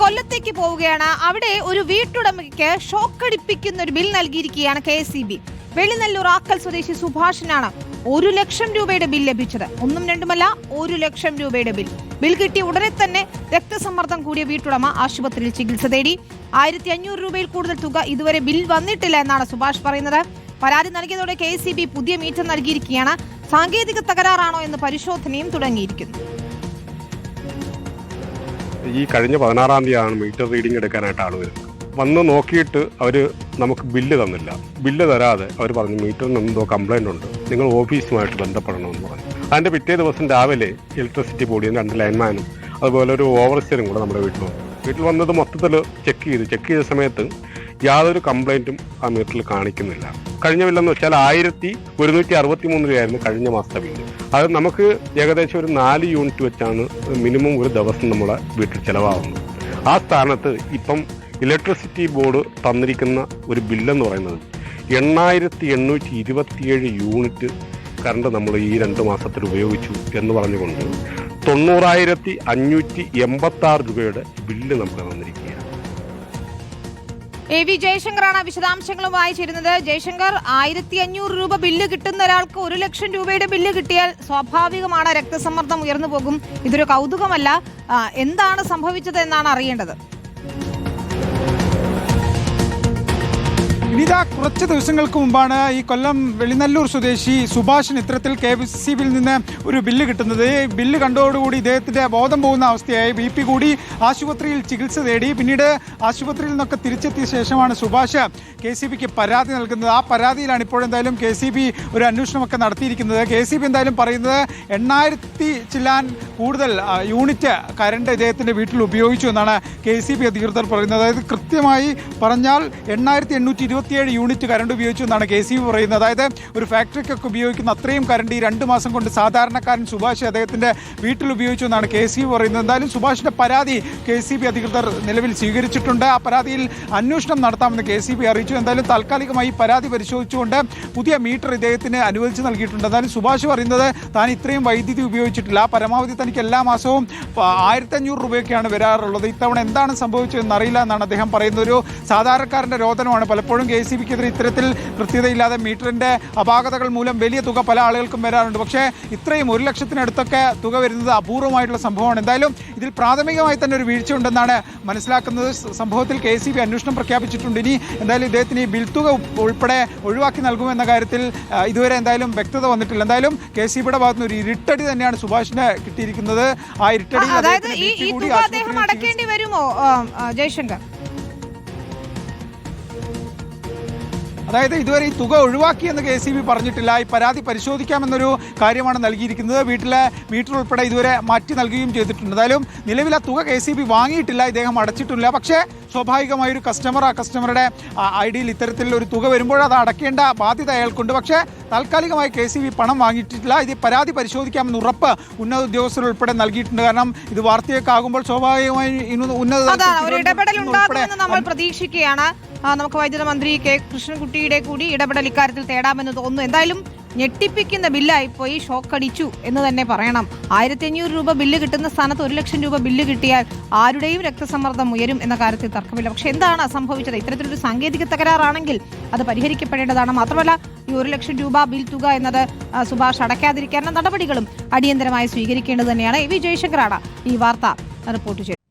കൊല്ലത്തേക്ക് പോവുകയാണ്. അവിടെ ഒരു വീട്ടുടമയ്ക്ക് ഷോക്കടിപ്പിക്കുന്ന ഒരു ബിൽ നൽകിയിരിക്കുകയാണ് KSEB. വെള്ളിനെല്ലൂർ ആക്കൽ സ്വദേശി സുഭാഷിനാണ് 1 ലക്ഷം രൂപയുടെ ബിൽ ലഭിച്ചത്. ഒന്നും രണ്ടുമല്ല, 1 ലക്ഷം രൂപയുടെ ബിൽ കിട്ടിയ ഉടനെ തന്നെ രക്തസമ്മർദ്ദം കൂടിയ വീട്ടുടമ ആശുപത്രിയിൽ ചികിത്സ തേടി. 1500 രൂപയിൽ കൂടുതൽ തുക ഇതുവരെ ബിൽ വന്നിട്ടില്ല എന്നാണ് സുഭാഷ് പറയുന്നത്. പരാതി നൽകിയതോടെ KSEB പുതിയ മീറ്റർ നൽകിയിരിക്കുകയാണ്. സാങ്കേതിക തകരാറാണോ എന്ന് പരിശോധനയും തുടങ്ങിയിരിക്കുന്നു. ഈ കഴിഞ്ഞ 16-ാം തീയതിയാണ് മീറ്റർ റീഡിംഗ് എടുക്കാനായിട്ട് ആൾ വരുന്നത്. വന്ന് നോക്കിയിട്ട് അവർ നമുക്ക് ബില്ല് തന്നില്ല. ബില്ല് തരാതെ അവർ പറഞ്ഞു മീറ്ററിന് എന്തോ കംപ്ലൈൻ്റ് ഉണ്ട്, നിങ്ങൾ ഓഫീസുമായിട്ട് ബന്ധപ്പെടണമെന്ന് പറഞ്ഞു. അതിൻ്റെ പിറ്റേ ദിവസം രാവിലെ ഇലക്ട്രിസിറ്റി ബോർഡിൽ 2 ലൈൻമാനും അതുപോലെ ഒരു ഓവർസിയറും കൂടെ നമ്മുടെ വീട്ടിൽ വന്നത് മൊത്തത്തിൽ ചെക്ക് ചെയ്ത സമയത്ത് യാതൊരു കംപ്ലൈൻറ്റും ആ മീറ്ററിൽ കാണിക്കുന്നില്ല. കഴിഞ്ഞ ബില്ലെന്ന് വെച്ചാൽ 1163 രൂപയായിരുന്നു കഴിഞ്ഞ മാസത്തെ ബില്ല്. അത് നമുക്ക് ഏകദേശം ഒരു 4 യൂണിറ്റ് വെച്ചാണ് മിനിമം ഒരു ദിവസം നമ്മുടെ വീട്ടിൽ ചിലവാകുന്നത്. ആ സ്ഥാനത്ത് ഇപ്പം ഇലക്ട്രിസിറ്റി ബോർഡ് തന്നിരിക്കുന്ന ഒരു ബില്ലെന്ന് പറയുന്നത് 8827 യൂണിറ്റ് കറണ്ട് നമ്മൾ ഈ 2 മാസത്തിൽ ഉപയോഗിച്ചു എന്ന് പറഞ്ഞുകൊണ്ട് 90,586 രൂപയുടെ ബില്ല് നമുക്ക് തന്നിരിക്കുകയാണ്. AV ജയശങ്കറാണ് വിശദാംശങ്ങളുമായി ചേരുന്നത്. ജയശങ്കർ, 1500 രൂപ ബില്ല് കിട്ടുന്ന ഒരാൾക്ക് 1 ലക്ഷം രൂപയുടെ ബില്ല് കിട്ടിയാൽ സ്വാഭാവികമാണ് രക്തസമ്മർദ്ദം ഉയർന്നു പോകും. ഇതൊരു കൗതുകമല്ല. എന്താണ് സംഭവിച്ചത് എന്നാണ് അറിയേണ്ടത്. ഇനിതാ കുറച്ച് ദിവസങ്ങൾക്ക് മുമ്പാണ് ഈ കൊല്ലം വെള്ളിനെല്ലൂർ സ്വദേശി സുഭാഷിന് ഇത്തരത്തിൽ KSEBിൽ നിന്ന് ഒരു ബില്ല് കിട്ടുന്നത്. ബില്ല് കണ്ടതോടുകൂടി ഇദ്ദേഹത്തിന്റെ ബോധം പോകുന്ന അവസ്ഥയായി. BP കൂടി ആശുപത്രിയിൽ ചികിത്സ തേടി. പിന്നീട് ആശുപത്രിയിൽ നിന്നൊക്കെ തിരിച്ചെത്തിയ ശേഷമാണ് സുഭാഷ് KSEBിക്ക് പരാതി നൽകുന്നത്. ആ പരാതിയിലാണ് ഇപ്പോഴെന്തായാലും KSEB ഒരു അന്വേഷണമൊക്കെ നടത്തിയിരിക്കുന്നത്. KSEB എന്തായാലും പറയുന്നത് 8000 ചില്ലാൻ കൂടുതൽ യൂണിറ്റ് കറണ്ട് ഇദ്ദേഹത്തിന്റെ വീട്ടിൽ ഉപയോഗിച്ചു എന്നാണ് KSEB അധികൃതർ പറയുന്നത്. അതായത് കൃത്യമായി പറഞ്ഞാൽ 8827 യൂണിറ്റ് കറണ്ട് ഉപയോഗിച്ചു എന്നാണ് KSEB പറയുന്നത്. അതായത് ഒരു ഫാക്ടറിക്കൊക്കെ ഉപയോഗിക്കുന്ന അത്രയും കറണ്ട് ഈ 2 മാസം കൊണ്ട് സാധാരണക്കാരൻ സുഭാഷ് അദ്ദേഹത്തിന്റെ വീട്ടിൽ ഉപയോഗിച്ചു എന്നാണ് KSEB പറയുന്നത്. എന്തായാലും സുഭാഷിന്റെ പരാതി KSEB അധികൃതർ നിലവിൽ സ്വീകരിച്ചിട്ടുണ്ട്. ആ പരാതിയിൽ അന്വേഷണം നടത്താമെന്ന് KSEB അറിയിച്ചു. എന്തായാലും താൽക്കാലികമായി പരാതി പരിശോധിച്ചുകൊണ്ട് പുതിയ മീറ്റർ ഇദ്ദേഹത്തിന് അനുവദിച്ച് നൽകിയിട്ടുണ്ട്. എന്തായാലും സുഭാഷ് പറയുന്നത് താൻ ഇത്രയും വൈദ്യുതി ഉപയോഗിച്ചിട്ടില്ല, പരമാവധി തനിക്ക് എല്ലാ മാസവും 1500 രൂപയൊക്കെയാണ് വരാറുള്ളത്. ഇത്തവണ എന്താണ് സംഭവിച്ചതെന്ന് അറിയില്ല എന്നാണ് അദ്ദേഹം പറയുന്നത്. ഒരു സാധാരണക്കാരന്റെ രോദനമാണ്. പലപ്പോഴും KSEBക്കെതിരെ ഇത്തരത്തിൽ കൃത്യതയില്ലാതെ മീറ്ററിന്റെ അപാകതകൾ മൂലം വലിയ തുക പല ആളുകൾക്കും വരാറുണ്ട്. പക്ഷേ ഇത്രയും 1 ലക്ഷത്തിനടുത്തൊക്കെ തുക വരുന്നത് അപൂർവമായിട്ടുള്ള സംഭവമാണ്. എന്തായാലും ഇതിൽ പ്രാഥമികമായി തന്നെ ഒരു വീഴ്ച ഉണ്ടെന്നാണ് മനസ്സിലാക്കുന്നത്. സംഭവത്തിൽ KSEB അന്വേഷണം പ്രഖ്യാപിച്ചിട്ടുണ്ട്. ഇനി എന്തായാലും ഇദ്ദേഹത്തിന് ഈ ബിൽ തുക ഉൾപ്പെടെ ഒഴിവാക്കി നൽകുമെന്ന കാര്യത്തിൽ ഇതുവരെ എന്തായാലും വ്യക്തത വന്നിട്ടില്ല. എന്തായാലും KSEBയുടെ ഭാഗത്തുനിന്ന് ഒരു ഇരുട്ടടി തന്നെയാണ് സുഭാഷിന് കിട്ടിയിരിക്കുന്നത്. ആ ഇരുട്ടടി അടക്കേണ്ടി വരുമോ ജയശങ്കർ? അതായത് ഇതുവരെ ഈ തുക ഒഴിവാക്കിയെന്ന് KSEB പറഞ്ഞിട്ടില്ല. ഈ പരാതി പരിശോധിക്കാമെന്നൊരു കാര്യമാണ് നൽകിയിരിക്കുന്നത്. വീട്ടിലെ മീറ്റർ ഉൾപ്പെടെ ഇതുവരെ മാറ്റി നൽകുകയും ചെയ്തിട്ടുണ്ട്. എന്തായാലും നിലവിൽ ആ തുക KSEB വാങ്ങിയിട്ടില്ല, ഇദ്ദേഹം അടച്ചിട്ടില്ല. പക്ഷേ സ്വാഭാവികമായൊരു കസ്റ്റമർ, ആ കസ്റ്റമറുടെ ID-യിൽ ഇത്തരത്തിൽ ഒരു തുക വരുമ്പോൾ അത് അടയ്ക്കേണ്ട ബാധ്യത അയാൾക്കുണ്ട്. പക്ഷേ താൽക്കാലികമായി KSEB പണം വാങ്ങിയിട്ടില്ല. ഇത് പരാതി പരിശോധിക്കാമെന്ന് ഉറപ്പ് ഉന്നത ഉദ്യോഗസ്ഥർ ഉൾപ്പെടെ നൽകിയിട്ടുണ്ട്. കാരണം ഇത് വാർത്തയൊക്കെ ആകുമ്പോൾ സ്വാഭാവികമായി ഇടപെടൽ ഉണ്ടാകുമെന്ന് നമ്മൾ പ്രതീക്ഷിക്കുകയാണ്. നമുക്ക് വൈദ്യുത മന്ത്രി K കൃഷ്ണൻകുട്ടിയുടെ കൂടി ഇടപെടൽ ഇക്കാര്യത്തിൽ തേടാമെന്ന് തോന്നുന്നു. എന്തായാലും ഞെട്ടിപ്പിക്കുന്ന ബില്ലായിപ്പോയി, ഷോക്കടിച്ചു എന്ന് തന്നെ പറയണം. 1500 രൂപ ബില്ല് കിട്ടുന്ന സ്ഥാനത്ത് 1 ലക്ഷം രൂപ ബില്ല് കിട്ടിയാൽ ആരുടെയും രക്തസമ്മർദ്ദം ഉയരും എന്ന കാര്യത്തിൽ തർക്കമില്ല. പക്ഷെ എന്താണ് സംഭവിച്ചത്? ഇത്തരത്തിലൊരു സാങ്കേതിക തകരാറാണെങ്കിൽ അത് പരിഹരിക്കപ്പെടേണ്ടതാണ്. മാത്രമല്ല ഈ 1 ലക്ഷം രൂപ ബിൽ തുക എന്നത് സുഭാഷ് അടയ്ക്കാതിരിക്കാനുള്ള നടപടികളും അടിയന്തരമായി സ്വീകരിക്കേണ്ടത് തന്നെയാണ്. AV ജയശങ്കറാണ് ഈ വാർത്ത റിപ്പോർട്ട് ചെയ്തത്.